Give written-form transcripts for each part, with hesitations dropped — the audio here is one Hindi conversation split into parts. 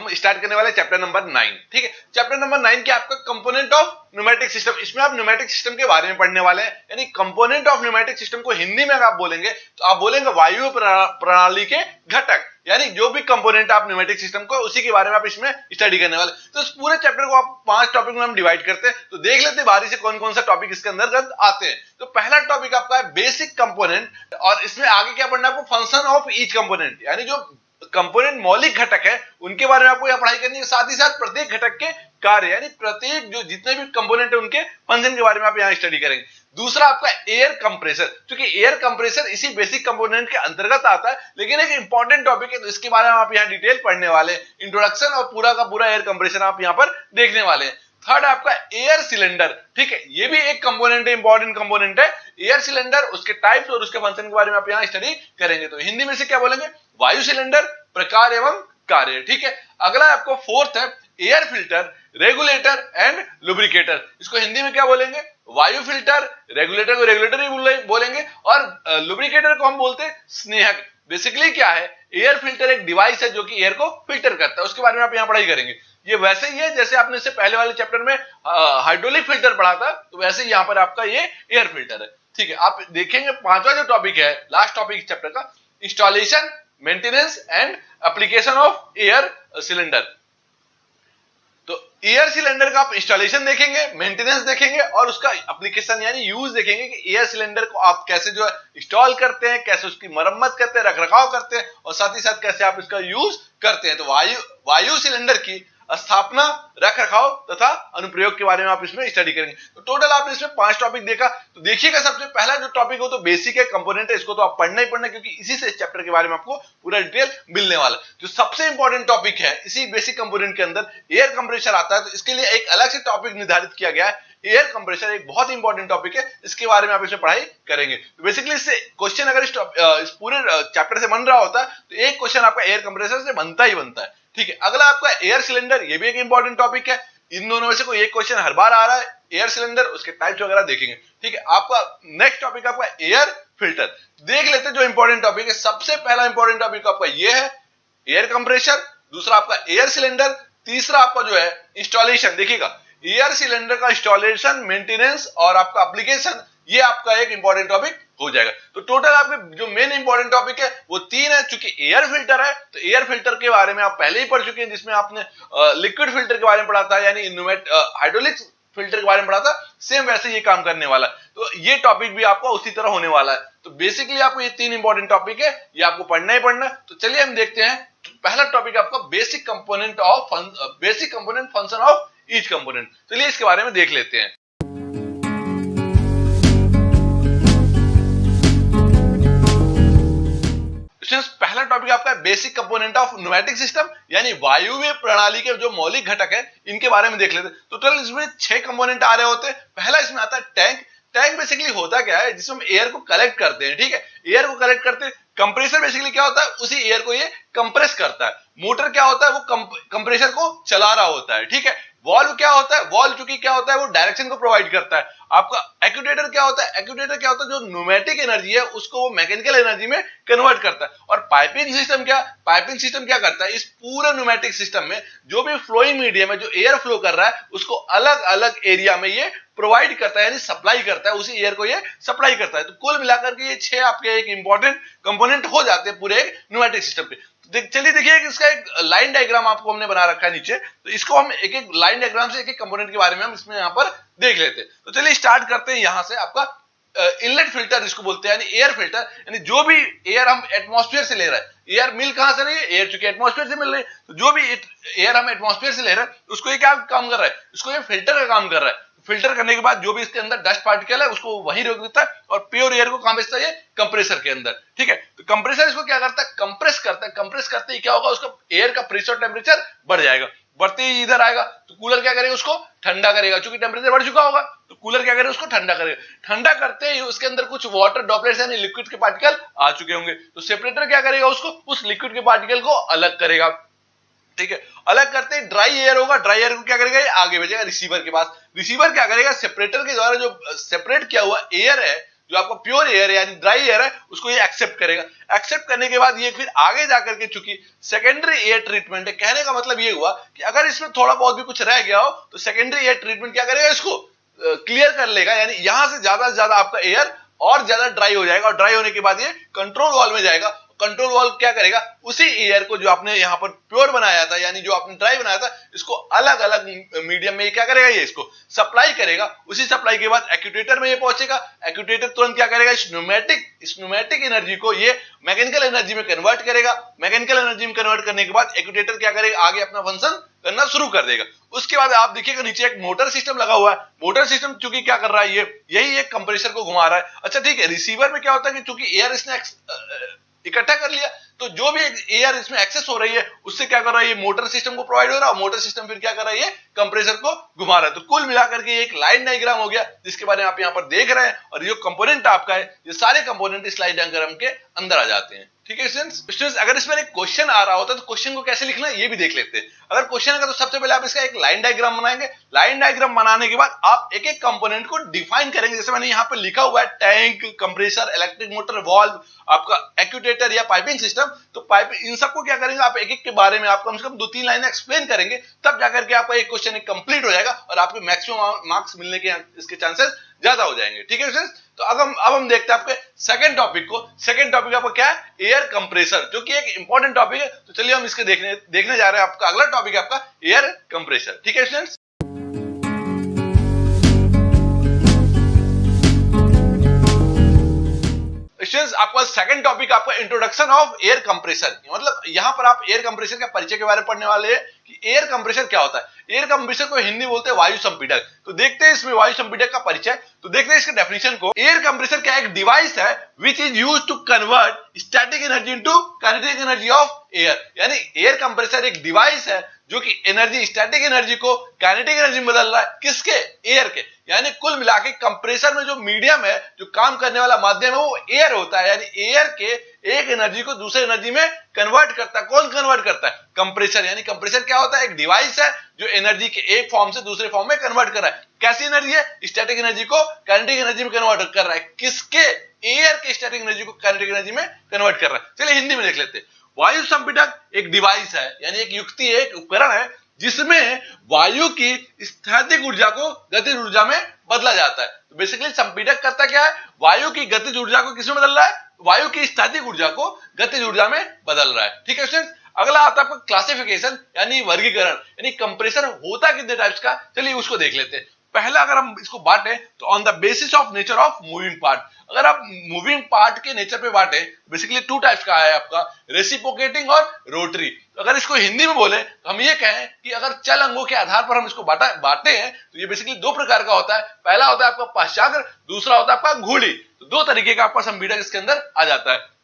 हम स्टार्ट करने वाले चैप्टर नंबर 9। ठीक है, चैप्टर नंबर 9 क्या आपका कंपोनेंट ऑफ न्यूमेटिक सिस्टम। इसमें आप न्यूमेटिक सिस्टम के बारे में पढ़ने वाले हैं, यानी कंपोनेंट ऑफ न्यूमेटिक सिस्टम को हिंदी में अगर आप बोलेंगे तो आप बोलेंगे वायु प्रणाली के घटक, यानी जो भी कंपोनेंट आप न्यूमेटिक सिस्टम को, उसी के बारे में आप इसमें स्टडी करने वाले। तो इस पूरे चैप्टर को आप 5 टॉपिक में हम डिवाइड करते हैं, तो देख लेते हैं बारी से कौन कौन सा टॉपिक इसके अंदर आते हैं। तो पहला टॉपिक आपका है बेसिक कंपोनेंट, और इसमें आगे क्या पढ़ना है आपको, फंक्शन ऑफ ईच कंपोनेंट, यानी जो कंपोनेंट मौलिक घटक है उनके बारे में आपको यहां पढ़ाई करनी है। साथ ही साथ प्रत्येक घटक के कार्य, यानी प्रत्येक जो जितने भी कंपोनेंट है उनके फंक्शन के बारे में आप यहां स्टडी करेंगे। दूसरा आपका एयर कंप्रेसर, क्योंकि एयर कंप्रेसर इसी बेसिक कंपोनेंट के अंतर्गत आता है, लेकिन एक इंपॉर्टेंट टॉपिक है, तो इसके बारे में आप यहां डिटेल पढ़ने वाले हैं। इंट्रोडक्शन और पूरा का पूरा एयर कंप्रेसर आप यहां पर देखने वाले हैं। थर्ड आपका एयर सिलेंडर, ठीक है, ये भी एक कंपोनेंट है, इंपॉर्टेंट कंपोनेंट है एयर सिलेंडर, उसके टाइप्स और उसके फंक्शन के बारे में आप यहां स्टडी करेंगे। तो हिंदी में से क्या बोलेंगे, वायु सिलेंडर, प्रकार एवं कार्य। ठीक है, अगला आपको फोर्थ है air filter, regulator and lubricator. इसको हिंदी में क्या बोलेंगे, वायु फिल्टर, रेगुलेटर को रेगुलेटर ही बोलेंगे, और लुब्रिकेटर को हम बोलते हैं स्नेहक। बेसिकली क्या है, एयर फिल्टर एक डिवाइस है जो कि एयर को फिल्टर करता है, उसके बारे में आप यहां पढ़ाई करेंगे। ये वैसे ही है जैसे आपने इससे पहले वाले चैप्टर में हाइड्रोलिक फिल्टर पढ़ा था, तो वैसे ही यहां पर आपका ये एयर फिल्टर है। ठीक है, आप देखेंगे पांचवा जो टॉपिक है, लास्ट टॉपिक चैप्टर का, installation, maintenance and application of air cylinder. तो एयर सिलेंडर का आप इंस्टॉलेशन देखेंगे, मेंटेनेंस देखेंगे, और उसका एप्लीकेशन यानी यूज देखेंगे कि एयर सिलेंडर को आप कैसे जो है इंस्टॉल करते हैं, कैसे उसकी मरम्मत करते हैं, रखरखाव करते हैं, और साथ ही साथ कैसे आप इसका यूज करते हैं। तो वायु सिलेंडर की स्थापना, रखरखाव तथा अनुप्रयोग के बारे में आप इसमें स्टडी करेंगे। तो टोटल आपने इसमें 5 टॉपिक देखा। तो देखिएगा, सबसे पहला जो टॉपिक हो तो बेसिक है, कंपोनेंट है, इसको तो आप पढ़ना ही पढ़ना, क्योंकि इसी से इस चैप्टर के बारे में आपको पूरा डिटेल मिलने वाला। जो सबसे इंपॉर्टेंट टॉपिक है इसी बेसिक कंपोनेंट के अंदर एयर कंप्रेसर आता है, तो इसके लिए एक अलग से टॉपिक निर्धारित किया गया है। एयर कंप्रेसर एक बहुत इंपॉर्टेंट टॉपिक है, इसके बारे में आप इसमें पढ़ाई करेंगे। तो बेसिकली इससे क्वेश्चन अगर इस पूरे चैप्टर से बन रहा होता है तो एक क्वेश्चन आपका एयर कंप्रेसर से बनता ही बनता है। ठीक है, अगला आपका एयर सिलेंडर, ये भी एक इंपॉर्टेंट टॉपिक है। इन दोनों में से कोई एक क्वेश्चन हर बार आ रहा है, एयर सिलेंडर, उसके टाइप्स वगैरह देखेंगे। ठीक है, आपका नेक्स्ट टॉपिक आपका एयर फिल्टर। देख लेते हैं जो इंपॉर्टेंट टॉपिक है। सबसे पहला इंपॉर्टेंट टॉपिक आपका ये है एयर कंप्रेसर, दूसरा आपका एयर सिलेंडर, तीसरा आपका जो है इंस्टॉलेशन। देखिएगा, एयर सिलेंडर का इंस्टॉलेशन, मेंटेनेंस और आपका एप्लीकेशन, ये आपका एक इंपॉर्टेंट टॉपिक हो जाएगा। तो टोटल आपके जो मेन इंपॉर्टेंट टॉपिक है वो 3 है। चूंकि एयर फिल्टर है तो एयर फिल्टर के बारे में आप पहले ही पढ़ चुके हैं, जिसमें आपने लिक्विड फिल्टर के बारे में पढ़ा था, यानी हाइड्रोलिक फिल्टर के बारे में पढ़ा था। सेम वैसे ये काम करने वाला है, तो ये टॉपिक भी आपका उसी तरह होने वाला है। तो बेसिकली आपको ये 3 इंपॉर्टेंट टॉपिक है, ये आपको पढ़ना ही पढ़ना। तो चलिए हम देखते हैं। पहला टॉपिक आपका basic component function of each component. चलिए इसके बारे में देख लेते हैं। पहला टॉपिक आपका basic component of pneumatic system, यानी वायुव्य प्रणाली के जो मौलिक घटक है इनके बारे में देख लेते हैं। तो टोटल इसमें 6 कंपोनेंट आ रहे होते हैं। पहला इसमें आता है टैंक। टैंक बेसिकली होता क्या है, जिसमें हम एयर को कलेक्ट करते हैं। ठीक है, एयर को कलेक्ट करते हैं। कंप्रेसर बेसिकली क्या होता है, उसी एयर को ये कंप्रेस करता है। मोटर क्या होता है, वो कंप्रेसर को चला रहा होता है। ठीक है, वॉल्व क्या होता है, वॉल्व चूंकि क्या होता है, वो डायरेक्शन को प्रोवाइड करता है। आपका एक्चुएटर क्या होता है, एक्चुएटर क्या होता है, जो न्यूमेटिक एनर्जी है उसको वो मैकेनिकल एनर्जी में कन्वर्ट करता है। और पाइपिंग सिस्टम क्या करता है, इस पूरे न्यूमेटिक सिस्टम में जो भी फ्लोइंग मीडियम है, जो एयर फ्लो कर रहा है, उसको अलग अलग एरिया में ये प्रोवाइड करता है, यानी सप्लाई करता है, उसी एयर को ये सप्लाई करता है। तो कुल मिलाकर के ये 6 आपके एक इंपॉर्टेंट कंपोनेंट हो जाते हैं पूरे एक न्यूमेटिक सिस्टम पे। चलिए देखिए, इसका एक लाइन डायग्राम आपको हमने बना रखा है नीचे, तो इसको हम एक एक लाइन डायग्राम से एक एक कंपोनेंट के बारे में हम इसमें यहाँ पर देख लेते हैं। तो चलिए स्टार्ट करते हैं यहाँ से। आपका इनलेट फिल्टर जिसको बोलते हैं, यानी एयर फिल्टर, यानी जो भी एयर हम एटमॉस्फेयर से ले रहे हैं। एयर मिल कहां से रही है, एयर चूंकि एटमॉस्फेयर से मिल रही है, तो जो भी एयर हम एटमॉस्फेयर से ले रहे हैं उसको ये क्या काम कर रहा है, इसको ये फिल्टर का काम कर रहा है। फिल्टर करने के बाद जो भी इसके अंदर डस्ट पार्टिकल है उसको वहीं रोक देता है, और प्योर एयर को कहां भेजता है, ये कंप्रेसर के अंदर। ठीक है, तो कंप्रेसर इसको क्या करता है, कंप्रेस करता है। कंप्रेस करते ही क्या होगा, उसका एयर का प्रेशर टेम्परेचर बढ़ जाएगा। बढ़ते ही इधर आएगा तो कूलर क्या करेगा, उसको ठंडा करेगा। चूंकि टेम्परेचर बढ़ चुका होगा तो कूलर क्या करेगा, उसको ठंडा करेगा। ठंडा करते ही उसके अंदर कुछ वाटर ड्रॉपलेट्स यानी लिक्विड के पार्टिकल आ चुके होंगे, तो सेपरेटर क्या करेगा, उसको उस लिक्विड के पार्टिकल को अलग करेगा। ठीक है, अलग करते ही ड्राई एयर होगा। ड्राई एयर को क्या करेगा, ये आगे भेजेगा रिसीवर के पास। रिसीवर क्या करेगा, सेपरेटर के द्वारा जो सेपरेट किया हुआ एयर है, जो आपका प्योर एयर है यानी ड्राई एयर है उसको ये एक्सेप्ट करेगा। एक्सेप्ट करने के बाद ये फिर आगे जाकर के, चूंकि सेकेंडरी एयर ट्रीटमेंट है, कहने का मतलब ये हुआ कि अगर इसमें थोड़ा बहुत भी कुछ रह गया हो तो सेकेंडरी एयर ट्रीटमेंट क्या करेगा, इसको क्लियर कर लेगा, यानी यहां से ज्यादा आपका एयर और ज्यादा ड्राई हो जाएगा, और ड्राई होने के बाद ये कंट्रोल वाल्व में जाएगा। कंट्रोल वाल्व क्या करेगा, उसी एयर को जो आपने यहां पर प्योर बनाया था यानी जो आपने ड्राई बनाया था, इसको अलग अलग मीडियम में क्या करेगा, ये इसको सप्लाई करेगा। उसी सप्लाई के बाद एक्यूटेटर में ये पहुंचेगा। एक्यूटेटर तुरंत क्या करेगा, इस न्यूमेटिक एनर्जी को ये मैकेनिकल एनर्जी में कन्वर्ट करेगा। मैकेनिकल एनर्जी में कन्वर्ट करने के बाद एक्यूटेटर क्या करेगा, आगे अपना फंक्शन करना शुरू कर देगा। उसके बाद आप देखिएगा नीचे एक मोटर सिस्टम लगा हुआ है। मोटर सिस्टम चूंकि क्या कर रहा है, ये यही एक कंप्रेसर को घुमा रहा है। अच्छा ठीक है, रिसीवर में क्या होता है कि चूंकि एयर इसने इकट्ठा कर लिया, तो जो भी एयर इसमें एक्सेस हो रही है उससे क्या कर रहा है, ये मोटर सिस्टम को प्रोवाइड हो रहा है, और मोटर सिस्टम फिर क्या कर रहा है, ये कंप्रेसर को घुमा रहा है। तो कुल मिलाकर के एक लाइन डायग्राम हो गया जिसके बारे में आप यहां पर देख रहे हैं, और ये कंपोनेंट आपका है, ये सारे कंपोनेंट इस लाइन डायग्राम के अंदर आ जाते हैं। ठीक है स्टूडेंट्स, अगर इसमें एक क्वेश्चन आ रहा होता है तो क्वेश्चन को कैसे लिखना है ये भी देख लेते हैं। अगर क्वेश्चन है तो सबसे पहले आप इसका एक लाइन डायग्राम बनाएंगे। लाइन डायग्राम बनाने के बाद आप एक एक कंपोनेंट को डिफाइन करेंगे। जैसे मैंने यहाँ पे लिखा हुआ है tank, compressor, electric motor, valve, आपका एक्यूटेटर या पाइपिंग सिस्टम, तो पाइप इन सबको क्या करेंगे, आप एक एक के बारे में आप कम से कम 2-3 लाइनें एक्सप्लेन करेंगे, तब जाकर के आपका एक क्वेश्चन कंप्लीट हो जाएगा और आपके मैक्सिमम मार्क्स मिलने के इसके चांसेस ज्यादा हो जाएंगे। ठीक है स्टूडेंट्स, तो अब हम देखते हैं आपके सेकंड टॉपिक को। सेकंड टॉपिक आपका क्या है, एयर कंप्रेसर, जो कि एक इंपॉर्टेंट टॉपिक है। तो चलिए हम इसके देखने जा रहे हैं। आपका अगला टॉपिक है आपका एयर कंप्रेसर। ठीक है स्टूडेंट्स, आपका सेकंड टॉपिक आपका इंट्रोडक्शन ऑफ एयर कंप्रेसर। मतलब यहां पर आप एयर कंप्रेसर का परिचय के बारे में पढ़ने वाले हैं कि एयर कंप्रेसर क्या होता है। एयर कंप्रेसर को हिंदी बोलते हैं वायु संपीड़क। तो देखते हैं इसमें वायु संपीड़क का परिचय, तो देखते हैं इसके डेफिनेशन को। एयर कंप्रेसर क्या एक डिवाइस है which is used to convert static energy into kinetic energy of air. यानी एयर कंप्रेसर एक डिवाइस है जो कि एनर्जी, स्टैटिक एनर्जी को काइनेटिक एनर्जी में बदल रहा है। किसके, एयर के। यानी कुल मिला के कंप्रेसर में जो मीडियम है, जो काम करने वाला माध्यम है, वो एयर होता है। यानी एयर के एक एनर्जी को दूसरे एनर्जी में कन्वर्ट करता है। कौन कन्वर्ट करता है, कंप्रेसर। यानी कंप्रेसर क्या होता है, एक डिवाइस है जो एनर्जी के एक फॉर्म से दूसरे फॉर्म में कन्वर्ट कर रहा है। कैसी एनर्जी है, स्टैटिक एनर्जी को काइनेटिक एनर्जी में कन्वर्ट कर रहा है। किसके, एयर के स्टैटिक एनर्जी को काइनेटिक एनर्जी में कन्वर्ट कर रहा है। चलिए हिंदी में देख लेते हैं। वायु संपीड़क एक डिवाइस है, यानी एक युक्ति है, एक उपकरण है जिसमें वायु की स्थैतिक ऊर्जा को गतिज ऊर्जा में बदला जाता है। तो बेसिकली संपीड़क करता क्या है, वायु की गतिज ऊर्जा को किसमें बदल रहा है, वायु की स्थैतिक ऊर्जा को गतिज ऊर्जा में बदल रहा है। ठीक है स्टूडेंट्स, अगला आता है आपका क्लासिफिकेशन यानी वर्गीकरण। यानी कंप्रेसर होता कितने टाइप्स का, चलिए उसको देख लेते हैं। पहला अगर हम इसको बांटे तो on the basis of nature of moving part. अगर आप मूविंग पार्ट के नेचर पे बांटे, बेसिकली 2 टाइप्स का है आपका, रेसिप्रोकेटिंग और रोटरी। अगर इसको हिंदी में बोले तो हम ये कहें कि अगर चल अंगों के आधार पर हम इसको बांटे हैं तो ये बेसिकली 2 प्रकार का होता है। पहला होता है आपका पाश्चाग्र, दूसरा होता है आपका घूर्णी। तो 2 तरीके का आपका संपीड़क इसके अंदर आ जाता है।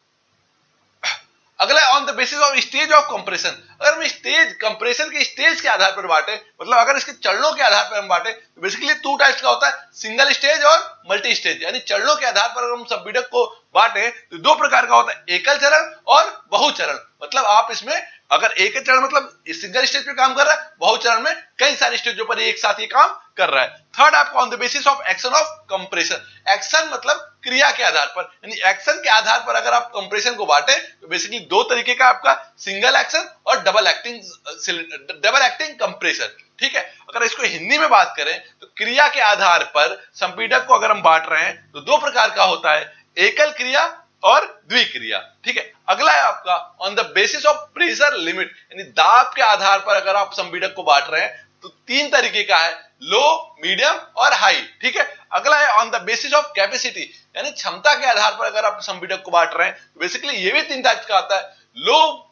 अगला on the basis of stage of compression. अगर हम स्टेज, कंप्रेशन के स्टेज के आधार पर बांटे, मतलब अगर इसके चरणों के आधार पर हम बांटे तो बेसिकली 2 टाइप्स का होता है, सिंगल स्टेज और मल्टी स्टेज। यानी चरणों के आधार पर अगर हम संपीड़क को बांटे तो 2 प्रकार का होता है, एकल चरण और बहुचरण। मतलब आप इसमें अगर एक चरण मतलब सिंगल स्टेज पे काम कर रहा है, बहुचरण में कई सारे स्टेजों पर एक साथ ये काम कर रहा है। थर्ड आपका on the basis of action of compression. Action मतलब क्रिया के आधार पर, यानी एक्शन के आधार पर अगर आप कंप्रेशन को बांटे तो बेसिकली 2 तरीके का आपका, सिंगल एक्शन और डबल एक्टिंग कंप्रेसर। ठीक है, अगर इसको हिंदी में बात करें तो क्रिया के आधार पर संपीड़क को अगर हम बांट रहे हैं तो 2 प्रकार का होता है, एकल क्रिया और द्विक्रिया। ठीक है, अगला है आपका on the basis of pressure limit. यानी दाब के आधार पर अगर आप संपीड़क को बांट रहे हैं तो 3 तरीके का है, लो, मीडियम और हाई। ठीक है, अगला है on the basis of capacity. यानी क्षमता के आधार पर अगर आप संपीड़क को बांट रहे हैं तो बेसिकली ये भी 3 टाइप का आता है, low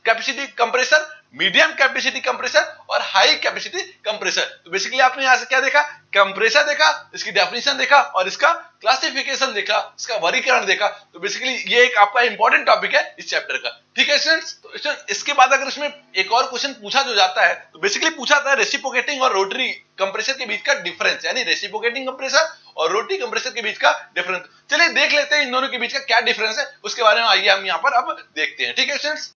capacity compressor, medium capacity compressor और हाई कैपेसिटी कंप्रेसर। तो बेसिकली आपने यहां से क्या देखा, कंप्रेसर देखा, इसकी डेफिनेशन देखा और इसका क्लासिफिकेशन देखा, इसका वर्गीकरण देखा। तो बेसिकली ये एक आपका इंपॉर्टेंट टॉपिक है इस चैप्टर का। ठीक है स्टूडेंट्स, तो इसके बाद अगर इसमें एक और क्वेश्चन पूछा जो जाता है तो बेसिकली पूछा जाता है रेसिप्रोकेटिंग और रोटरी कंप्रेसर के बीच का डिफरेंस, यानी रेसिप्रोकेटिंग कंप्रेसर और रोटरी कंप्रेसर के बीच का डिफरेंस। चलिए देख लेते हैं इन दोनों के बीच का क्या डिफरेंस है, उसके बारे में आइए हम यहाँ पर अब देखते हैं। ठीक है स्टूडेंट्स,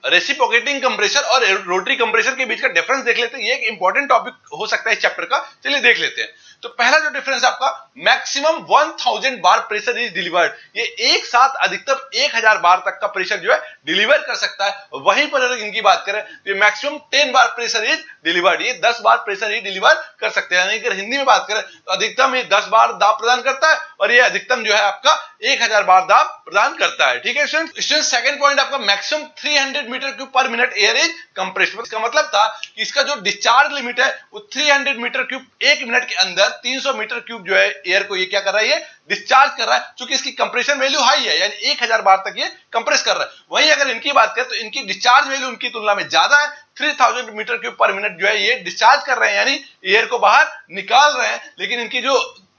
रेसिप्रोकेटिंग कंप्रेसर और रोटरी कंप्रेसर के बीच का डिफरेंस देख लेते हैं। ये एक इंपॉर्टेंट टॉपिक हो सकता है इस चैप्टर का, चलिए देख लेते हैं। तो पहला जो डिफरेंस आपका maximum 1000 bar pressure is delivered, ये एक साथ अधिकतम 1000 बार तक का प्रेशर जो है डिलीवर कर सकता है। वहीं पर अगर इनकी बात करें तो ये maximum 10 bar pressure is delivered, ये 10 बार प्रेशर ही डिलीवर कर सकते हैं। यानी अगर हिंदी में बात करें तो अधिकतम ये 10 बार दाब प्रदान करता है और ये अधिकतम जो है आपका 1000 बार दाब प्रदान करता है। ठीक है स्टूडेंट, सेकंड पॉइंट आपका maximum 300 metre cube per minute air is compressed. इसका मतलब था कि इसका जो डिस्चार्ज लिमिट है वो 300 मीटर क्यूब एक मिनट के अंदर 300 मीटर क्यूब जो है एयर को ये क्या कर रहा है, ये डिस्चार्ज कर रहा है। क्योंकि इसकी कंप्रेशन वैल्यू हाई है, यानी 1000 बार तक ये कंप्रेस कर रहा है। वहीं अगर इनकी बात करें तो इनकी डिस्चार्ज वैल्यू उनकी तुलना में ज्यादा है, 3000 मीटर क्यूब पर मिनट जो है ये डिस्चार्ज कर रहे हैं, यानी एयर को बाहर निकाल रहे हैं। लेकिन इनकी जो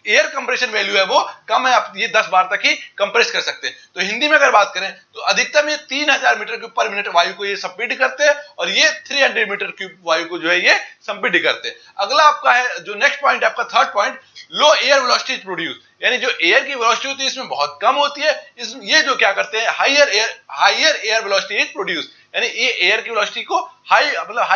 एयर कंप्रेशन वैल्यू है वो कम है, आप ये 10 बार तक ही कंप्रेस कर सकते हैं। तो हिंदी में अगर बात करें तो अधिकतम ये 3000 मीटर क्यूब पर मिनट वायु को ये संपीड़ित करते हैं और ये 300 मीटर क्यूब वायु को जो है ये संपीड़ित करते हैं। अगला आपका है जो नेक्स्ट पॉइंट आपका third point, low air velocity is produce, यानी जो एयर की वेलोसिटी होती है इसमें बहुत कम होती है। ये जो क्या करते हैं, higher air velocity is produce, यानी ये एयर की वेलोसिटी को हाई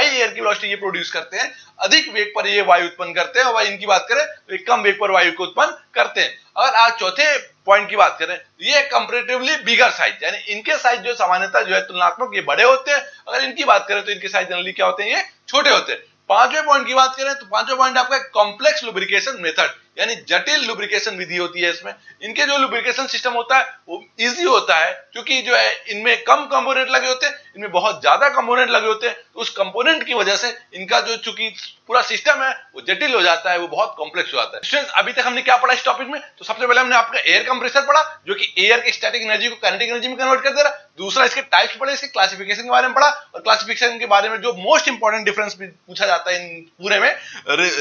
एयर की वेलोसिटी ये प्रोड्यूस करते हैं, अधिक वेग पर ये वायु उत्पन्न करते हैं। और इनकी बात करें तो कम वेग पर वायु को उत्पन्न करते हैं। अगर आज चौथे पॉइंट की बात करें, ये कंपैरेटिवली बिगर साइज, यानी इनके साइज जो सामान्यतः जो है तुलनात्मक ये बड़े होते हैं। अगर इनकी बात करें तो इनके साइज जनरली क्या होते हैं, ये छोटे होते हैं। पांचवें पॉइंट की बात करें तो पांचवें पॉइंट आपका कॉम्प्लेक्स लुब्रिकेशन मेथड, यानी जटिल लुब्रिकेशन विधि होती है इसमें। इनके जो लुब्रिकेशन सिस्टम होता है वो इजी होता है, क्योंकि जो है इनमें कम कंपोनेंट लगे होते हैं, इनमें बहुत ज्यादा कंपोनेंट लगे होते हैं। तो उस कंपोनेंट की वजह से इनका जो चूंकि पूरा सिस्टम है वो जटिल हो जाता है, वो बहुत कॉम्प्लेक्स हो जाता है। स्टूडेंट्स, अभी तक हमने क्या पढ़ा इस टॉपिक में? तो सबसे पहले हमने आपका एयर कंप्रेसर पढ़ा, जो कि एयर की स्टैटिक एनर्जी को काइनेटिक एनर्जी में कन्वर्ट कर दे रहा है। दूसरा इसके टाइप्स पढ़े, इसके क्लासिफिकेशन के बारे में पढ़ा, और क्लासिफिकेशन के बारे में जो मोस्ट इंपॉर्टेंट डिफरेंस पूछा जाता है इन पूरे में,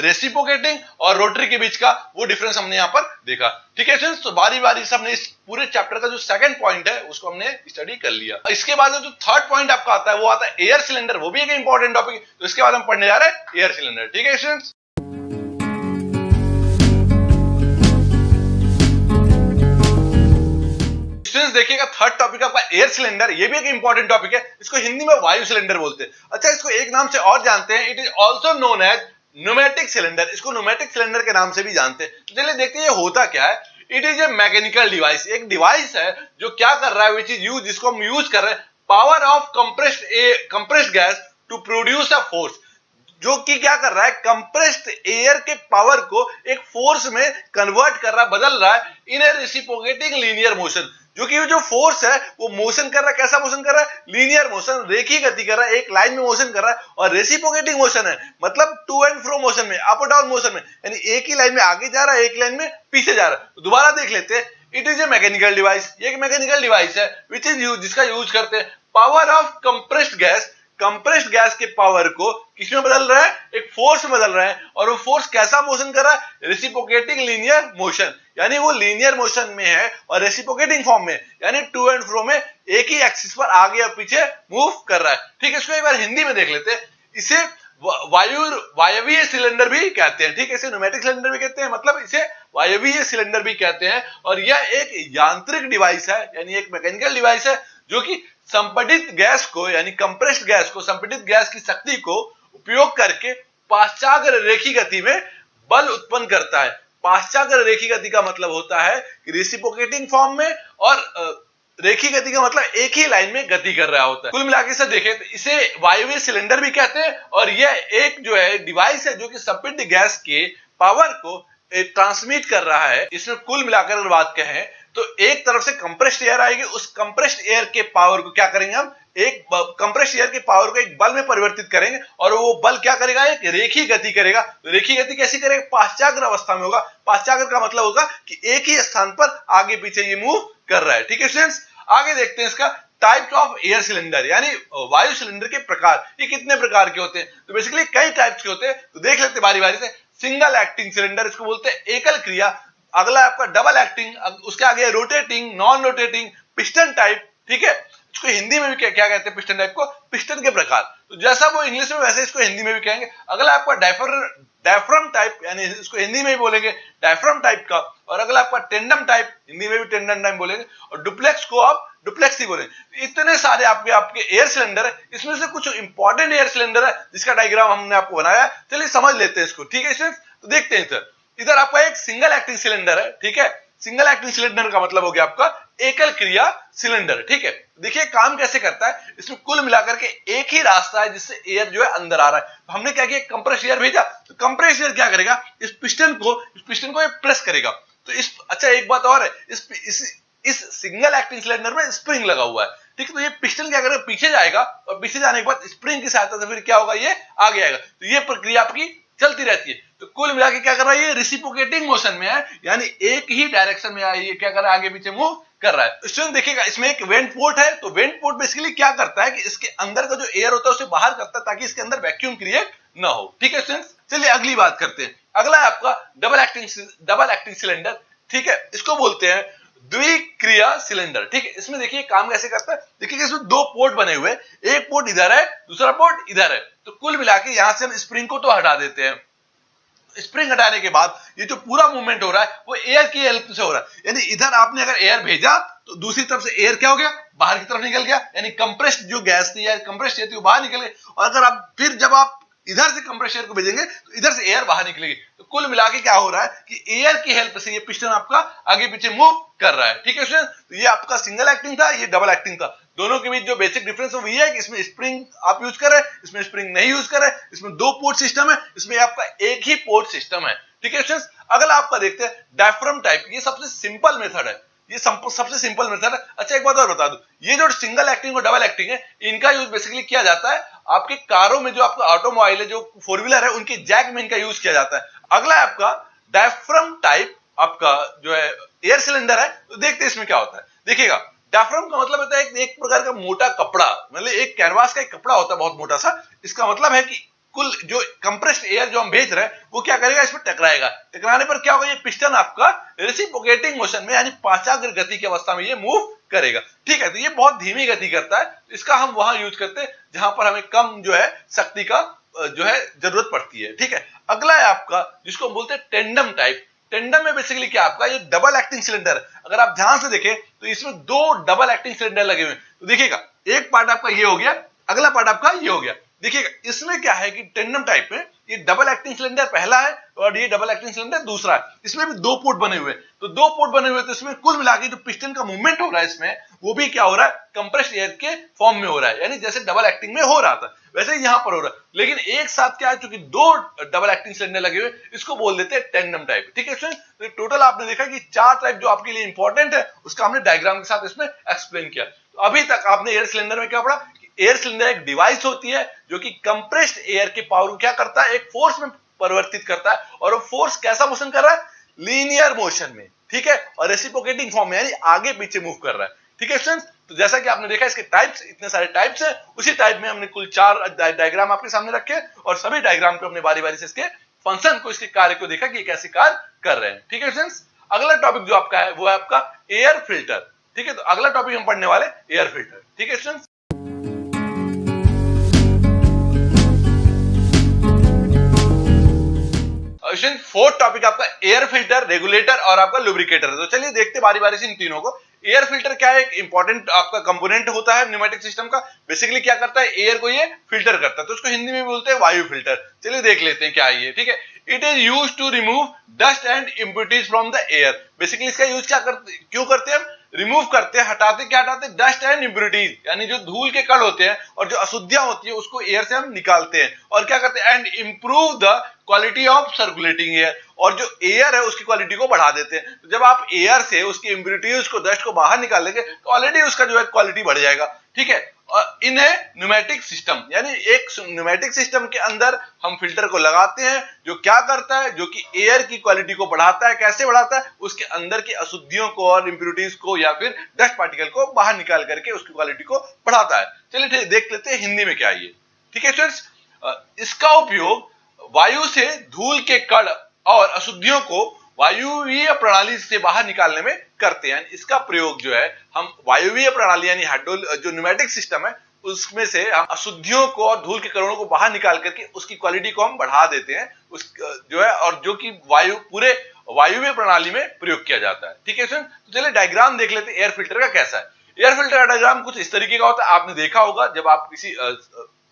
रेसिप्रोकेटिंग और रोटरी के बीच का, वो डिफरेंस हमने यहाँ पर देखा। ठीक है स्टूडेंट्स, तो बारी बारी से हमने इस पूरे चैप्टर का जो सेकंड पॉइंट है उसको हमने स्टडी कर लिया। इसके बाद जो थर्ड पॉइंट आपका आता है वो आता है एयर सिलेंडर, वो भी एक इंपॉर्टेंट टॉपिक है। तो इसके बाद हम पढ़ने जा रहे हैं एयर सिलेंडर। ठीक है स्टूडेंट्स, देखिएगा थर्ड टॉपिक आपका एयर सिलेंडर, ये भी एक इंपॉर्टेंट टॉपिक है। इसको हिंदी में वायु सिलेंडर बोलते हैं। अच्छा, इसको एक नाम से और जानते हैं, it is also known as pneumatic cylinder. इसको न्यूमेटिक सिलेंडर के नाम से भी जानते हैं। तो चलिए देखते हैं ये होता क्या है। It is A mechanical device, एक डिवाइस है जो क्या कर रहा है, विच इज यूज, जिसको हम यूज कर रहे हैं power of compressed gas to produce a force, जो कि क्या कर रहा है, कंप्रेस्ड एयर के पावर को एक फोर्स में कन्वर्ट कर रहा है, बदल रहा है इन ए रेसिप्रोकेटिंग लीनियर मोशन। जो कि जो फोर्स है वो मोशन कर रहा है, कैसा मोशन कर रहा है, लीनियर मोशन, रेखीय गति कर रहा है, एक लाइन में मोशन कर रहा है। और रेसिप्रोकेटिंग मोशन है, मतलब टू एंड फ्रो मोशन में, अप और डाउन मोशन में, यानी एक ही लाइन में आगे जा रहा है, एक लाइन में पीछे जा रहा है। तो दोबारा देख लेते हैं, it is A mechanical device, ये एक मैकेनिकल डिवाइस है विच इज यूज, जिसका यूज करते हैं power of compressed gas, compressed gas के पावर को किसमें बदल रहा है, एक फोर्स में बदल रहा है। और वो फोर्स कैसा मोशन कर रहा है, रेसिप्रोकेटिंग लीनियर मोशन, यानी वो लीनियर मोशन में है और रेसिप्रोकेटिंग फॉर्म में, यानी टू एंड फ्रो में एक ही एक्सिस पर आगे और पीछे मूव कर रहा है। ठीक है, इसको एक बार हिंदी में देख लेते हैं। इसे वायवीय सिलेंडर भी कहते हैं। ठीक है, इसे न्यूमेटिक सिलेंडर भी कहते हैं, मतलब इसे वायवीय सिलेंडर भी कहते हैं। और यह एक यांत्रिक डिवाइस है, यानी एक मैकेनिकल डिवाइस है, जो कि संपीड़ित गैस को, यानी कंप्रेस्ड गैस को, संपीड़ित गैस की शक्ति को उपयोग करके पाश्चात्य रेखीय गति में बल उत्पन्न करता है। पाश्चात्य रेखीय गति का मतलब होता है कि रेसिप्रोकेटिंग फॉर्म में, और रेखीय गति का मतलब एक ही लाइन में गति कर रहा होता है। कुल मिलाकर से देखें तो इसे वायवीय सिलेंडर भी कहते हैं। और यह एक जो है डिवाइस है जो कि संपीड़ित गैस के पावर को ट्रांसमिट कर रहा है। इसमें कुल मिलाकर अगर बात कहें तो एक तरफ से कंप्रेस्ड एयर आएगी, उस कंप्रेस्ड एयर के पावर को क्या करेंगे हम, एक कंप्रेस्ड एयर के पावर को एक बल में परिवर्तित करेंगे, और वो बल क्या करेगा, एक रेखीय गति करेगा। तो रेखीय गति कैसी करेगा, पाश्चात्य अवस्था में होगा। पाश्चात्य का मतलब होगा कि एक ही स्थान पर आगे पीछे ये मूव कर रहा है। ठीक है स्टूडेंट्स, आगे देखते हैं इसका टाइप्स ऑफ एयर सिलेंडर, यानी वायु सिलेंडर के प्रकार। ये कितने प्रकार के होते हैं, तो बेसिकली कई टाइप्स के होते हैं। तो देख लेते हैं बारी बारी से। सिंगल एक्टिंग सिलेंडर, इसको बोलते हैं एकल क्रिया। अगला आपका डबल एक्टिंग, उसके आगे rotating, non rotating, piston type. ठीक है, इसको हिंदी में भी क्या कहते हैं, पिस्टन टाइप को पिस्टन के प्रकार। तो जैसा वो इंग्लिश में वैसे इसको हिंदी में भी कहेंगे। अगला आपका डायफ्राम टाइप, यानी इसको हिंदी में भी बोलेंगे डायफ्राम टाइप का। और अगला आपका टेंडम टाइप, हिंदी में भी टेंडम टाइप बोलेंगे। और डुप्लेक्स को आप डुप्लेक्स ही बोलेंगे। इतने सारे आपके आपके एयर सिलेंडर है, इसमें से कुछ इंपॉर्टेंट एयर सिलेंडर है जिसका डायग्राम हमने आपको बनाया। चलिए समझ लेते हैं इसको, ठीक है स्टूडेंट्स। तो देखते हैं इधर, इधर आपका एक सिंगल एक्टिंग सिलेंडर है, ठीक है। सिंगल एक्टिंग सिलेंडर का मतलब हो गया आपका एकल क्रिया सिलेंडर, ठीक है। देखिए काम कैसे करता है, इसमें कुल मिलाकर के एक ही रास्ता है जिससे एयर जो है अंदर आ रहा है। तो हमने क्या किया, कंप्रेस एयर भेजा, तो कंप्रेस एयर क्या करेगा, इस पिस्टन को प्रेस करेगा। तो इस अच्छा एक बात और है, इस सिंगल एक्टिंग सिलेंडर में स्प्रिंग लगा हुआ है, ठीक है। तो ये पिस्टन क्या करेगा, पीछे जाएगा और पीछे जाने के बाद स्प्रिंग की सहायता से फिर क्या होगा, ये आगे आएगा। तो ये प्रक्रिया आपकी चलती रहती है। तो कुल मिला के क्या कर रहा है, ये रेसिप्रोकेटिंग मोशन में है, यानी एक ही डायरेक्शन में ये क्या कर रहा है, आगे पीछे मूव कर रहा है। स्टूडेंट देखिएगा, इसमें एक वेंट पोर्ट है। तो वेंट पोर्ट बेसिकली क्या करता है कि इसके अंदर का जो एयर होता है उसे बाहर करता है ताकि इसके अंदर वैक्यूम क्रिएट ना हो, ठीक है स्टूडेंट्स। चलिए अगली बात करते हैं। अगला है आपका डबल एक्टिंग सिलेंडर, ठीक है। इसको बोलते हैं द्विक्रिया सिलेंडर, ठीक है। इसमें देखिए काम कैसे करता है, देखिए इसमें दो पोर्ट बने हुए, एक पोर्ट इधर है, दूसरा पोर्ट इधर है। तो कुल मिला के यहां से हम स्प्रिंग को तो हटा देते हैं। स्प्रिंग हटाने के बाद ये जो पूरा मूवमेंट हो रहा है वो एयर की हेल्प से हो रहा है, यानी इधर आपने अगर एयर भेजा तो दूसरी तरफ से एयर क्या हो गया, बाहर की तरफ निकल गया, यानी कंप्रेस्ड जो गैस थी या कंप्रेस्ड एयर थी वो बाहर निकल गई। और अगर आप फिर जब आप इधर से कंप्रेस्ड एयर को भेजेंगे तो इधर से एयर बाहर निकलेगी। तो कुल मिला के क्या हो रहा है कि एयर की हेल्प से ये पिस्टन आपका आगे पीछे मूव कर रहा है, ठीक है स्टूडेंट। तो ये आपका सिंगल एक्टिंग था, ये डबल एक्टिंग था। दोनों के बीच जो बेसिक डिफरेंस है वो ये है कि इसमें स्प्रिंग आप यूज कर रहे हैं, इसमें स्प्रिंग नहीं यूज कर रहे हैं। इसमें दो पोर्ट सिस्टम है, इसमें आपका एक ही पोर्ट सिस्टम है, ठीक है स्टूडेंट्स। अगला आपका देखते हैं डायफ्राम टाइप। ये सबसे सिंपल मेथड है, ये सबसे सिंपल मेथड है। अच्छा एक बात और बता दूं, ये जो सिंगल एक्टिंग और डबल एक्टिंग है, इनका यूज बेसिकली किया जाता है आपके कारों में, जो आपका ऑटोमोबाइल है, जो फोर व्हीलर है, उनकी जैक में इनका यूज किया जाता है। अगला है आपका डायफ्राम टाइप आपका जो है एयर सिलेंडर है। तो देखते हैं इसमें क्या होता है। देखिएगा, डायफ्राम का मतलब होता है एक प्रकार का मोटा कपड़ा, मतलब एक कैनवास का एक कपड़ा होता है बहुत मोटा सा। इसका मतलब है कि कुल जो कंप्रेस्ड एयर जो हम भेज रहे हैं वो क्या करेगा, इसमें टकराएगा। टकराने पर क्या होगा, ये पिस्टन आपका रेसिप्रोकेटिंग मोशन में यानी पांचाग्र गति की अवस्था में ये मूव करेगा, ठीक है। तो ये बहुत धीमी गति करता है, इसका हम वहां यूज करते हैं जहां पर हमें कम जो है शक्ति का जो है जरूरत पड़ती है, ठीक है। अगला है आपका जिसको हम बोलते हैं टेंडम टाइप। टेंडम में बेसिकली क्या आपका ये डबल एक्टिंग सिलेंडर। अगर आप ध्यान से देखें तो इसमें दो डबल एक्टिंग सिलेंडर लगे हुए हैं। तो देखिएगा, एक पार्ट आपका ये हो गया, अगला पार्ट आपका ये हो गया। देखिएगा इसमें क्या है कि टेंडम टाइप में ये डबल एक्टिंग सिलेंडर पहला है और ये डबल एक्टिंग सिलेंडर दूसरा है। इसमें भी दो पोर्ट बने हुए हैं। तो दो पोर्ट बने हुए, तो इसमें कुल मिला के जो पिस्टन का मूवमेंट हो रहा है इसमें, वो भी क्या हो रहा है, कंप्रेस्ड एयर के फॉर्म में हो रहा है, यानी जैसे डबल एक्टिंग में हो रहा था वैसे ही यहां पर हो रहा है। लेकिन एक साथ क्या है, चूंकि दो डबल एक्टिंग सिलेंडर लगे हुए, इसको बोल देते हैं टेंडम टाइप, ठीक है। तो टोटल आपने देखा कि चार टाइप जो आपके लिए इंपॉर्टेंट है उसका हमने डायग्राम के साथ इसमें एक्सप्लेन किया। तो अभी तक आपने एयर सिलेंडर में क्या पढ़ा, एयर सिलेंडर एक डिवाइस होती है जो कि कंप्रेस्ड एयर के पावर को क्या करता है, एक फोर्स में परिवर्तित करता है। और वो फोर्स कैसा मोशन कर रहा है, लीनियर मोशन में, ठीक है, और रेसिप्रोकेटिंग फॉर्म में यानी आगे पीछे मूव कर रहा है, ठीक है स्टूडेंट्स। तो जैसा कि आपने देखा इसके टाइप्स, इतने सारे टाइप्स हैं, उसी टाइप में हमने कुल चार डायग्राम आपके सामने रखे और सभी डायग्राम को हमने बारी बारी से इसके फंक्शन को, इसके कार्य को देखा कि ये कैसे कार्य कर रहे हैं, ठीक है स्टूडेंट्स। अगला टॉपिक जो आपका है वो है आपका एयर फिल्टर, ठीक है। तो अगला टॉपिक हम पढ़ने वाले एयर फिल्टर, ठीक है स्टूडेंट्स। फोर्थ टॉपिक आपका एयर फिल्टर, रेगुलेटर और आपका लुब्रिकेटर है। तो चलिए देखते बारी बारी से इन तीनों को। एयर फिल्टर क्या है, एक इंपॉर्टेंट आपका कंपोनेंट होता है न्यूमेटिक सिस्टम का। बेसिकली क्या करता है, एयर को ये फिल्टर करता है, तो उसको हिंदी में बोलते हैं वायु फिल्टर। चलिए देख लेते हैं क्या है ये, ठीक है। It is used to remove dust and impurities from the air. Basically इसका यूज क्या करते, क्यों करते हैं हम, रिमूव करते हैं, हटाते, क्या हटाते हैं, डस्ट एंड इम्प्यूरिटीज, यानी जो धूल के कण होते हैं और जो अशुद्धियां होती है उसको एयर से हम निकालते हैं। और क्या करते हैं, and improve the quality of circulating air, और जो एयर है उसकी क्वालिटी को बढ़ा देते हैं। तो जब आप एयर से उसकी इम्प्यूरिटीज को, डस्ट को बाहर निकाल लेंगे तो ऑलरेडी उसका जो है क्वालिटी बढ़ जाएगा, ठीक है। और इन्हें न्यूमेटिक सिस्टम, यानी एक न्यूमेटिक सिस्टम के अंदर हम फिल्टर को लगाते हैं जो क्या करता है, जो कि एयर की क्वालिटी को बढ़ाता है। कैसे बढ़ाता है, उसके अंदर की अशुद्धियों को और इंप्यूरिटीज को या फिर डस्ट पार्टिकल को बाहर निकाल करके उसकी क्वालिटी को बढ़ाता है। चलिए देख लेते हैं हिंदी में क्या है ये, ठीक है स्टूडेंट्स। इसका उपयोग वायु से धूल के कण और अशुद्धियों को वायुवीय प्रणाली से बाहर निकालने में करते हैं। इसका प्रयोग जो है हम वायुवीय प्रणाली यानी जो न्यूमेटिक सिस्टम है उसमें से हम अशुद्धियों को और धूल के कणों को बाहर निकाल करके उसकी क्वालिटी को हम बढ़ा देते हैं, उस जो है, और जो कि पूरे वायुवीय प्रणाली में प्रयोग किया जाता है, ठीक है। तो चलिए डायग्राम देख लेते हैं एयर फिल्टर का कैसा है। एयर फिल्टर का डायग्राम कुछ इस तरीके का होता है, आपने देखा होगा जब आप किसी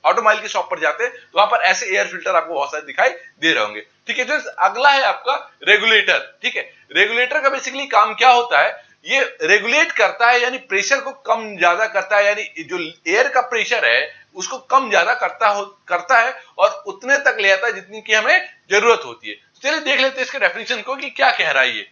ऑटोमोबाइल की शॉप पर जाते हैं तो वहां पर ऐसे एयर फिल्टर आपको बहुत सारे दिखाई दे रहे होंगे। ठीक है, तो अगला है आपका रेगुलेटर। ठीक है, रेगुलेटर का बेसिकली काम क्या होता है, ये रेगुलेट करता है, यानी प्रेशर को कम ज्यादा करता है, यानी जो एयर का प्रेशर है उसको कम ज्यादा करता है और उतने तक ले आता है जितनी की हमें जरूरत होती है। चलिए देख लेते हैं इसके डेफिनेशन को कि क्या कह रहा है ये।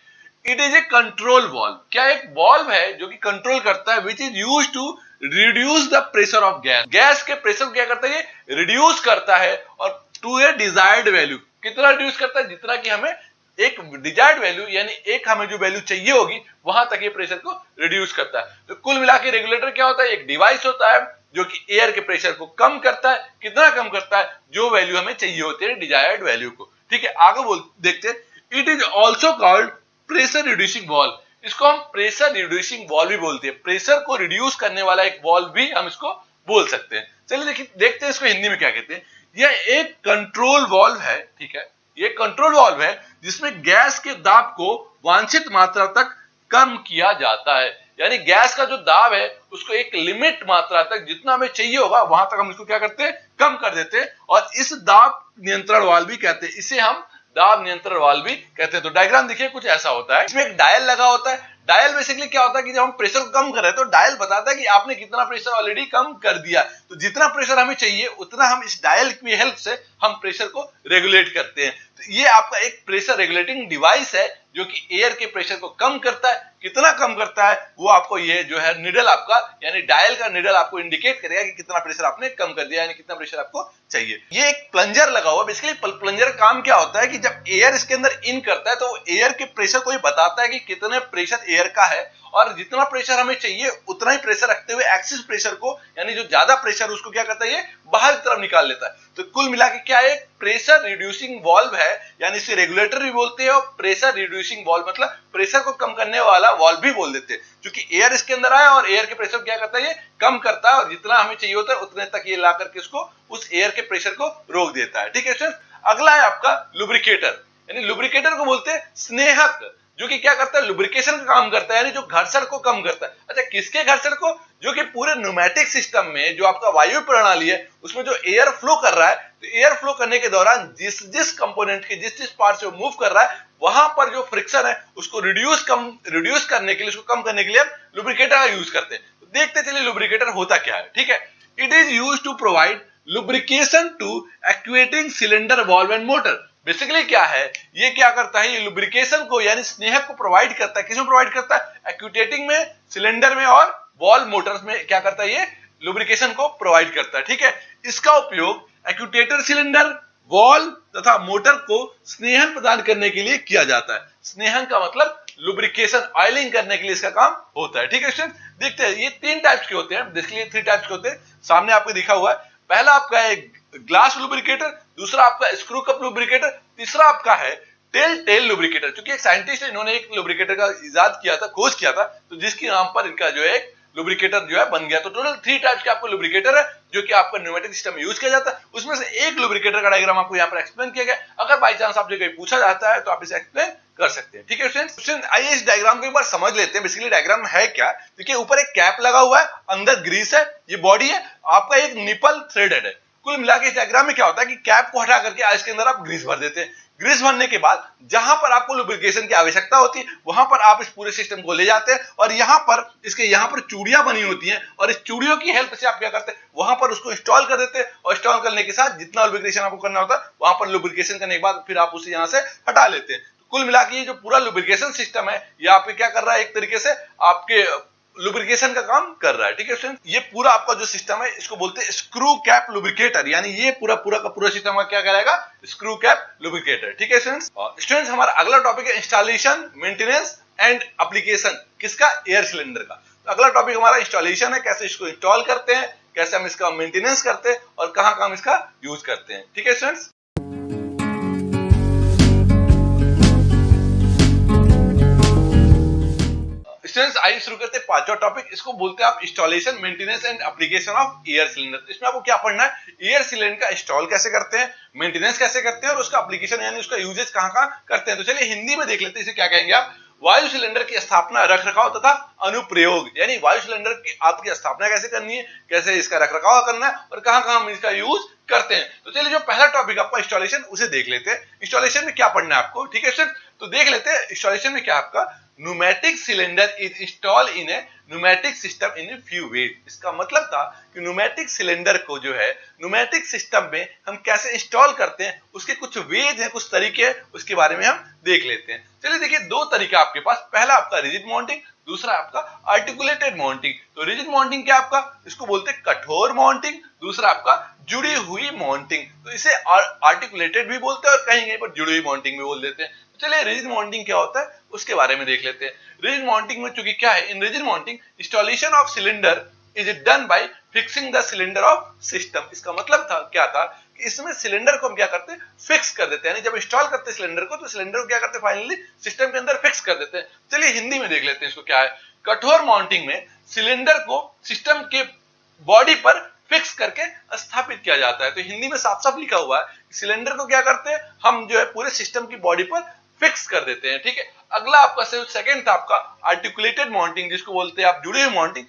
It is a control valve, क्या एक वॉल्व है जो कि कंट्रोल करता है, which is used to reduce the pressure of gas. Gas के प्रेशर को क्या करता है, ये रिड्यूस करता है और टू ए डिजायर्ड वैल्यू, कितना रिड्यूस करता है, जितना कि हमें एक डिजायर्ड वैल्यू यानी एक हमें जो वैल्यू चाहिए होगी वहां तक ये प्रेशर को रिड्यूस करता है। तो कुल मिला के रेगुलेटर क्या होता है, एक डिवाइस होता है जो कि एयर के प्रेशर को कम करता है, कितना कम करता है, जो वैल्यू हमें चाहिए होती है डिजायर्ड वैल्यू को। ठीक है, आगे देखते हैं। It is also called pressure reducing valve, इसको हम प्रेशर रिड्यूसिंग वॉल्व भी बोलते हैं, प्रेशर को रिड्यूस करने वाला एक वॉल्व भी हम इसको बोल सकते हैं। चलिए देखिए देखते हैं इसको हिंदी में क्या कहते हैं। यह एक कंट्रोल वॉल्व है। ठीक है, ये कंट्रोल वॉल्व है जिसमें गैस के दाब को वांछित मात्रा तक कम किया जाता है, यानी गैस का जो दाब है उसको एक लिमिट मात्रा तक जितना हमें चाहिए होगा वहां तक हम इसको क्या करते हैं, कम कर देते हैं, और इस दाब नियंत्रण वाल्व भी कहते हैं, इसे हम दाब नियंत्रण वाल्व भी कहते हैं। तो डायग्राम देखिए कुछ ऐसा होता है, इसमें एक डायल लगा होता है। डायल बेसिकली क्या होता है कि जब हम प्रेशर को कम कर रहे हैं तो डायल बताता है कि आपने कितना प्रेशर ऑलरेडी कम कर दिया, तो जितना प्रेशर हमें चाहिए उतना हम इस डायल की हेल्प से हम प्रेशर को रेगुलेट करते हैं। तो ये आपका एक प्रेशर रेगुलेटिंग डिवाइस है जो कि एयर के प्रेशर को कम करता है, कितना कम करता है वो आपको ये जो है निडल आपका यानी डायल का निडल आपको इंडिकेट करेगा कि कितना प्रेशर आपने कम कर दिया, यानी कितना प्रेशर आपको चाहिए। ये एक प्लंजर लगा हुआ, बेसिकली प्लंजर का काम क्या होता है कि जब एयर इसके अंदर इन करता है तो एयर के प्रेशर को ये बताता है कि कितने प्रेशर एयर का है, और जितना प्रेशर हमें चाहिए उतना ही प्रेशर रखते हुए एक्सिस प्रेशर को यानी जो ज्यादा प्रेशर उसको क्या करता है, ये बाहर की तरफ निकाल लेता है। तो कुल मिला के क्या है, प्रेशर रिड्यूसिंग वॉल्व है, यानी इसे रेगुलेटर भी बोलते हैं और प्रेशर रिड्यूसिंग वॉल्व मतलब प्रेशर को कम करने वाला वॉल्व भी बोल देते हैं, क्योंकि एयर इसके अंदर आया और एयर के प्रेशर क्या करता है, ये कम करता है और जितना हमें चाहिए होता है उतने तक ये ला करके उसको उस एयर के प्रेशर को रोक देता है। ठीक है सर, अगला है आपका लुब्रिकेटर, यानी लुब्रिकेटर को बोलते हैं स्नेहक, जो कि क्या करता है, लुब्रिकेशन का काम करता है, यानी जो घर्षण को कम करता है। अच्छा, किसके घर्षण को, जो कि पूरे न्यूमेटिक सिस्टम में जो आपका वायु प्रणाली है उसमें जो एयर फ्लो कर रहा है, तो एयर फ्लो करने के दौरान जिस जिस कंपोनेंट के जिस जिस पार्ट से वो मूव कर रहा है वहां पर जो फ्रिक्शन है उसको रिड्यूस करने के लिए, उसको कम करने के लिए हम लुब्रिकेटर का यूज करते हैं। तो देखते चलिए लुब्रिकेटर होता क्या है। ठीक है, it is used to provide lubrication to actuating cylinder valve and motor. Basically क्या है, ये क्या करता है, ये लुब्रिकेशन को यानी स्नेहक को प्रोवाइड करता है। किसमें प्रोवाइड करता है, एक्चुएटिंग में, सिलेंडर में और वॉल्व मोटर्स में क्या करता है, ये लुब्रिकेशन को प्रोवाइड करता है। ठीक है, इसका उपयोग एक्चुएटर सिलेंडर, वॉल्व तथा मोटर को स्नेहन प्रदान करने के लिए किया जाता है। स्नेहन का मतलब लुब्रिकेशन, ऑयलिंग करने के लिए इसका काम होता है। ठीक है स्टूडेंट, देखते हैं ये तीन टाइप्स के होते हैं, बेसिकली 3 टाइप्स के होते हैं, सामने आपको दिखा हुआ है। पहला आपका है ग्लास लुब्रिकेटर, दूसरा आपका स्क्रू कप लुब्रिकेटर, तीसरा आपका है टेल लुब्रिकेटर। क्योंकि एक साइंटिस्ट इन्होंने एक लुब्रिकेटर का इजाद किया था, खोज किया था, तो जिसके नाम पर इनका जो है लुब्रिकेटर जो है बन गया। तो टोटल 3 टाइप्स के आपको लुब्रिकेटर है जो कि आपका न्यूमेटिक सिस्टम में यूज किया जाता है। उसमें से एक लुब्रिकेटर का डायग्राम आपको यहाँ पर एक्सप्लेन किया गया, अगर बाई चांस आपसे कहीं पूछा जाता है तो आप इसे एक्सप्लेन कर सकते हैं। ठीक है स्टूडेंट, आइए इस डायग्राम को एक बार समझ लेते हैं। बेसिकली डायग्राम है क्या, देखिए ऊपर एक कैप लगा हुआ है, अंदर ग्रीस है, ये बॉडी है, आपका एक निपल थ्रेडेड है। कुल मिला के इस डायग्राम में क्या होता है कि कैप को हटा करके इसके अंदर आप ग्रीस भर देते हैं। ग्रीस भरने के बाद जहां पर आपको लुब्रिकेशन की आवश्यकता होती है वहां पर आप इस पूरे सिस्टम को ले जाते हैं और यहां पर चूड़ियां बनी होती हैं और इस चूड़ियों की हेल्प से आप क्या करते हैं, वहां पर उसको इंस्टॉल कर देते हैं और इंस्टॉल करने के साथ जितना लुब्रिकेशन आपको करना होता है वहां पर लुब्रिकेशन करने के बाद फिर आप उसे यहां से हटा लेते हैं। तो कुल मिला के ये जो पूरा लुब्रिकेशन सिस्टम है ये आपके क्या कर रहा है, एक तरीके से आपके लुब्रिकेशन का काम कर रहा है। ठीक है स्टूडेंट, ये पूरा आपका जो सिस्टम है इसको बोलते हैं स्क्रू कैप लुब्रिकेटर, यानी ये पूरा का पूरा सिस्टम का क्या कहलाएगा, स्क्रू कैप लुब्रिकेटर। ठीक है स्टूडेंट्स, हमारा अगला टॉपिक है इंस्टॉलेशन, मेंटेनेंस एंड एप्लीकेशन, किसका, एयर सिलेंडर का। तो अगला टॉपिक हमारा इंस्टॉलेशन है, कैसे इसको इंस्टॉल करते हैं, कैसे हम इसका मेंटेनेंस करते हैं और कहां हम इसका यूज करते हैं। ठीक है स्टूडेंट्स, स्टूडेंट्स आइए शुरू करते हैं 5वां टॉपिक, इसको बोलते हैं आप installation, maintenance and application of air cylinder. इसमें आपको क्या पढ़ना है, एयर सिलेंडर का इंस्टॉल कैसे करते हैं, मेंटेनेंस कैसे करते हैं और उसका एप्लीकेशन यानी उसका यूजेज कहां करते हैं। तो चलिए हिंदी में देख लेते हैं इसे क्या कहेंगे आप। वायु सिलेंडर की स्थापना, रख रखाव तथा अनुप्रयोग, यानी वायु सिलेंडर की आपकी स्थापना कैसे करनी है, कैसे इसका रख रखाव करना है और कहां कहां हम इसका यूज करते हैं। तो चलिए जो पहला टॉपिक आपका इंस्टॉलेशन, उसे देख लेते हैं। इंस्टॉलेशन में क्या पढ़ना है आपको, ठीक है सर। तो देख लेते हैं इंस्टॉलेशन में क्या आपका, pneumatic cylinder is install in A pneumatic system in a few ways. इसका मतलब था कि न्यूमेटिक सिलेंडर को जो है न्यूमेटिक सिस्टम में हम कैसे इंस्टॉल करते हैं, उसके कुछ वेज हैं, कुछ तरीके हैं, उसके बारे में हम देख लेते हैं। चलिए देखिए, दो तरीका आपके पास, पहला आपका रिजिड माउंटिंग, दूसरा आपका आर्टिकुलेटेड माउंटिंग। तो रिजिड माउंटिंग क्या आपका, इसको बोलते हैं कठोर माउंटिंग, दूसरा आपका जुड़ी हुई माउंटिंग। तो इसे आर्टिकुलेटेड भी बोलते हैं और कहीं कहीं पर जुड़ी हुई माउंटिंग भी बोल देते हैं। चलिए रिजिड माउंटिंग क्या होता है उसके बारे में देख लेते हैं। रिजिड माउंटिंग में चूंकि क्या है, in rigid mounting installation of cylinder is done by fixing the cylinder of system. इसका मतलब था क्या था कि इसमें सिलेंडर को हम क्या करते हैं, फिक्स कर देते हैं। यानी जब इंस्टॉल करते हैं सिलेंडर को, तो सिलेंडर को क्या करते हैं, फाइनली सिस्टम के अंदर फिक्स कर देते हैं। चलिए हिंदी में देख लेते हैं इसको क्या है। कठोर माउंटिंग में सिलेंडर को सिस्टम के बॉडी पर फिक्स करके स्थापित किया जाता है। तो हिंदी में साफ साफ लिखा हुआ है, सिलेंडर को क्या करते हैं हम, जो है पूरे सिस्टम की बॉडी पर फिक्स कर देते हैं, ठीक है। अगला आपका सेकंड था आपका आर्टिकुलेटेड माउंटिंग, जिसको बोलते हैं आप जुड़े हुए माउंटिंग,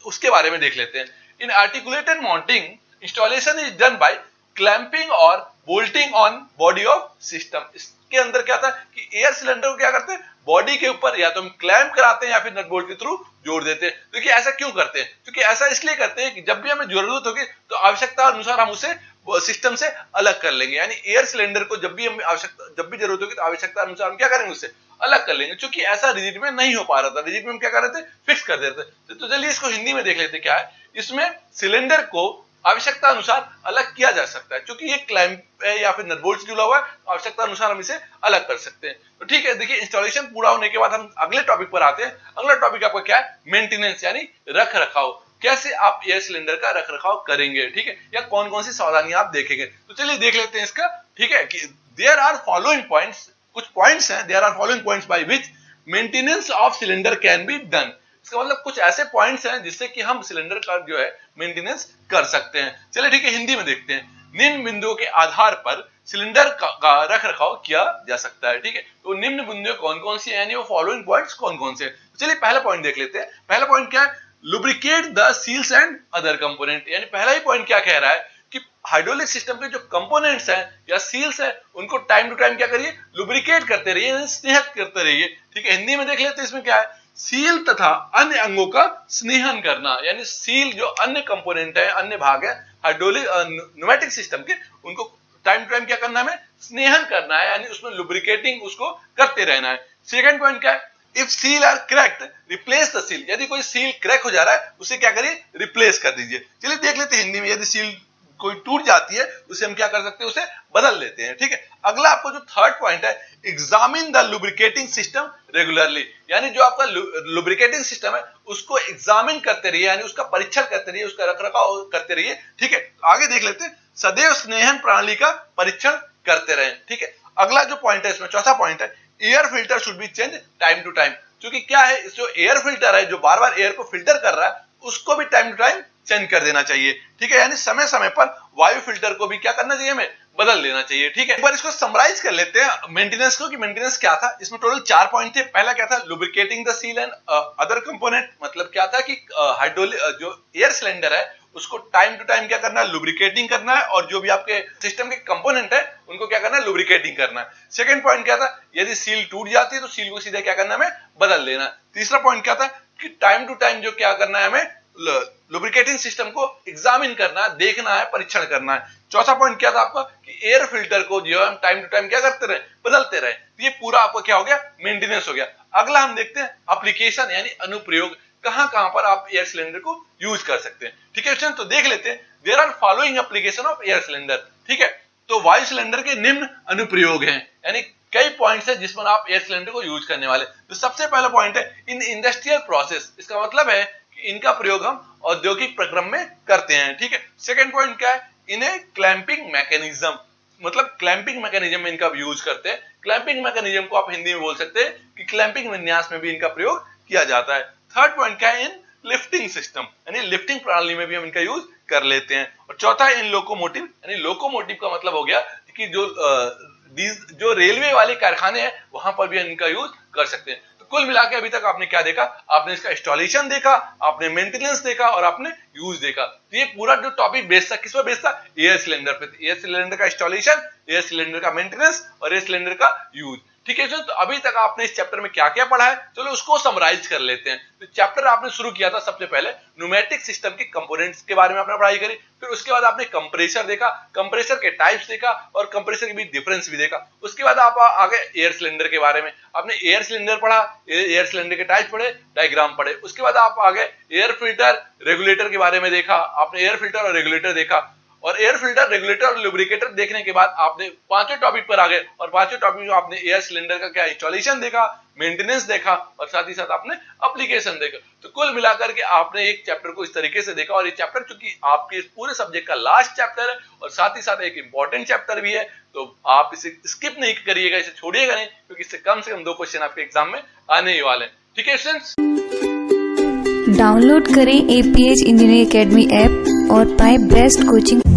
उसके बारे में देख लेते हैं। In articulated mounting installation is done by clamping और bolting on body of system. इसके अंदर क्या था कि एयर सिलेंडर को क्या करते हैं, बॉडी के ऊपर या तो हम क्लैंप कराते हैं या फिर नट बोल्ट के थ्रू जोड़ देते हैं। देखिए ऐसा क्यों करते हैं, क्योंकि ऐसा इसलिए करते हैं कि जब भी हमें जरूरत होगी तो आवश्यकता अनुसार हम उसे सिस्टम से अलग कर लेंगे। यानी एयर सिलेंडर को जब भी हम आवश्यकता, जब भी जरूरत होगी तो आवश्यकता अनुसार हम क्या करेंगे, उससे अलग कर लेंगे। क्योंकि ऐसा रिजिड में नहीं हो पा रहा था, रिजिड में हम क्या कर रहे थे, फिक्स कर देते थे। तो चलिए इसको हिंदी में देख लेते क्या है। इसमें सिलेंडर को आवश्यकता अनुसार अलग किया जा सकता है, क्योंकि ये क्लैंप है या फिर नट बोल्ट से जुड़ा हुआ है, तो आवश्यकता अनुसार हम इसे अलग कर सकते हैं। तो ठीक है, देखिए इंस्टॉलेशन पूरा होने के बाद हम अगले टॉपिक पर आते हैं। अगला टॉपिक आपका क्या है, मेंटेनेंस, यानी रख रखाव। कैसे आप एयर सिलेंडर का रख रखाव करेंगे, ठीक है, या कौन कौन सी सावधानियां आप देखेंगे। तो चलिए देख लेते हैं इसका, ठीक है। कि देयर आर फॉलोइंग पॉइंट्स, कुछ पॉइंट्स हैं, there are following points by which maintenance of cylinder can be done. इसका मतलब कुछ ऐसे पॉइंट्स हैं जिससे कि हम सिलेंडर का जो है मेंटेनेंस कर सकते हैं। चलिए ठीक है, हिंदी में देखते हैं। निम्न बिंदुओं के आधार पर सिलेंडर का रख रखाव किया जा सकता है, ठीक है। तो निम्न बिंदु कौन कौन सी है, यानी वो फॉलोइंग पॉइंट्स कौन कौन से। चलिए पहला पॉइंट देख लेते हैं। पहला पॉइंट क्या है, lubricate the seals and other component. यानी पहला ही पॉइंट क्या कह रहा है कि हाइड्रोलिक सिस्टम के जो कंपोनेंट्स हैं या सील्स हैं, उनको टाइम टू टाइम क्या करिए, लुब्रिकेट करते रहिए, स्नेहक करते रहिए, ठीक है। हिंदी में देख लेते हैं इसमें क्या है, सील तथा अन्य अंगों का स्नेहन करना। यानी सील जो अन्य कंपोनेंट है, अन्य भाग है हाइड्रोलिक न्यूमेटिक सिस्टम के, उनको टाइम टू टाइम क्या करना है, हमें स्नेहन करना है, यानी उसमें लुब्रिकेटिंग उसको करते रहना है। सेकंड पॉइंट क्या है, if seal are cracked replace the seal. यदि कोई सील क्रैक हो जा रहा है, उसे क्या करिए, रिप्लेस कर दीजिए। चलिए देख लेते हैं हिंदी में, यदि सील कोई टूट जाती है उसे हम क्या कर सकते हैं, उसे बदल लेते हैं, ठीक है। अगला आपको जो थर्ड पॉइंट है, examine the lubricating system regularly. यानी जो आपका लुब्रिकेटिंग सिस्टम है उसको एग्जामिन करते रहिए, यानी उसका परीक्षण करते रहिए, उसका रखरखाव करते रहिए, ठीक है। आगे देख लेते हैं, सदैव स्नेहन प्रणाली का परीक्षण करते रहें, ठीक है। अगला जो पॉइंट है इसमें, चौथा पॉइंट है, air filter should be change time to time. क्योंकि क्या है, जो एयर फिल्टर है, जो बार बार एयर को फिल्टर कर रहा है, उसको भी टाइम टू टाइम चेंज कर देना चाहिए, ठीक है। यानी समय समय पर वायु फिल्टर को भी क्या करना चाहिए, हमें बदल लेना चाहिए, ठीक है। एक बार इसको समराइज कर लेते हैं मेंटेनेंस को, कि मेंटेनेंस क्या था। इसमें टोटल 4 पॉइंट थे। पहला क्या था, lubricating the seal and other component. मतलब क्या था कि हाइड्रोलिक जो एयर सिलेंडर है उसको टाइम टू टाइम क्या करना है, लुब्रिकेटिंग करना है, और जो भी आपके सिस्टम के कंपोनेंट है उनको क्या करना है, लुब्रिकेटिंग करना है। सेकंड पॉइंट क्या था, यदि सील टूट जाती है तो सील को सीधा क्या करना है, हमें बदल देना। तीसरा पॉइंट क्या था कि टाइम टू टाइम जो क्या करना है, हमें लुब्रिकेटिंग सिस्टम को एग्जामिन करना है, देखना है, परीक्षण करना है। चौथा पॉइंट क्या था आपका कि एयर फिल्टर को जो हम टाइम टू टाइम क्या करते रहे, बदलते रहे। ये पूरा आपका क्या हो गया, मेंटेनेंस हो गया। अगला हम देखते हैं एप्लीकेशन, यानी अनुप्रयोग, कहां कहां पर आप एयर सिलेंडर को यूज कर सकते हैं, ठीक है। तो देख लेते हैं, there are following application of air cylinder, ठीक है। तो वायु सिलेंडर के निम्न अनुप्रयोग हैं, यानी कई पॉइंट्स है जिस पर आप एयर सिलेंडर को यूज करने वाले। तो सबसे पहला पॉइंट है इन इंडस्ट्रियल प्रोसेस। इसका मतलब है कि इनका प्रयोग हम औद्योगिक प्रक्रम में करते हैं, ठीक है। सेकंड पॉइंट क्या है, इन ए क्लैंपिंग मैकेनिज्म। मतलब क्लैंपिंग मैकेनिज्म में इनका यूज करते हैं। क्लैंपिंग मैकेनिज्म को आप हिंदी में बोल सकते हैं कि क्लैंपिंग विन्यास में भी इनका प्रयोग किया जाता है। थर्ड पॉइंट क्या है, इन लिफ्टिंग सिस्टम, यानी लिफ्टिंग प्रणाली में भी हम इनका यूज कर लेते हैं। और चौथा है इन लोकोमोटिव, यानी लोकोमोटिव का मतलब हो गया कि जो रेलवे वाले कारखाने हैं वहां पर भी इनका यूज कर सकते हैं। तो कुल मिला के अभी तक आपने क्या देखा, आपने इसका इंस्टॉलेशन देखा, आपने मेंटेनेंस देखा और आपने यूज देखा। तो ये पूरा जो टॉपिक बेस्ड था किस पर बेस्ड था, एयर सिलेंडर पे। एयर सिलेंडर का इंस्टॉलेशन, एयर सिलेंडर का मेंटेनेंस और एयर सिलेंडर का यूज। ठीक है, तो अभी तक आपने इस चैप्टर में क्या क्या पढ़ा है, चलो उसको समराइज कर लेते हैं। तो चैप्टर आपने शुरू किया था सबसे पहले न्यूमेटिक सिस्टम के कंपोनेंट्स के बारे में आपने पढ़ाई करी, फिर उसके बाद आपने कंप्रेसर देखा, कंप्रेसर के टाइप्स देखा और कंप्रेसर के बीच डिफरेंस भी देखा। उसके बाद आप आगे एयर सिलेंडर के बारे में, आपने एयर सिलेंडर पढ़ा, एयर सिलेंडर के टाइप्स पढ़े, डायग्राम पढ़े। उसके बाद आप आगे एयर फिल्टर, रेगुलेटर के बारे में देखा, आपने एयर फिल्टर और रेगुलेटर देखा। और एयर फिल्टर, रेगुलेटर और लुब्रिकेटर देखने के बाद आपने पांचों टॉपिक पर आ गए और पांचों टॉपिक में आपने एयर सिलेंडर का क्या इंस्टॉलेशन देखा, मेंटेनेंस देखा और साथ ही साथ आपने एप्लीकेशन देखा। तो कुल मिलाकर के आपने एक चैप्टर को इस तरीके से देखा। और ये चैप्टर चूंकि आपके पूरे सब्जेक्ट का लास्ट चैप्टर है और साथ ही साथ एक इंपॉर्टेंट चैप्टर भी है, तो आप इसे स्किप नहीं करिएगा, इसे छोड़िएगा नहीं, क्योंकि इससे कम 2 क्वेश्चन आपके एग्जाम में आने ही वाले हैं। ठीक है स्टूडेंट्स, डाउनलोड करें APH इंजीनियरिंग एकेडमी ऐप और पाएं बेस्ट कोचिंग।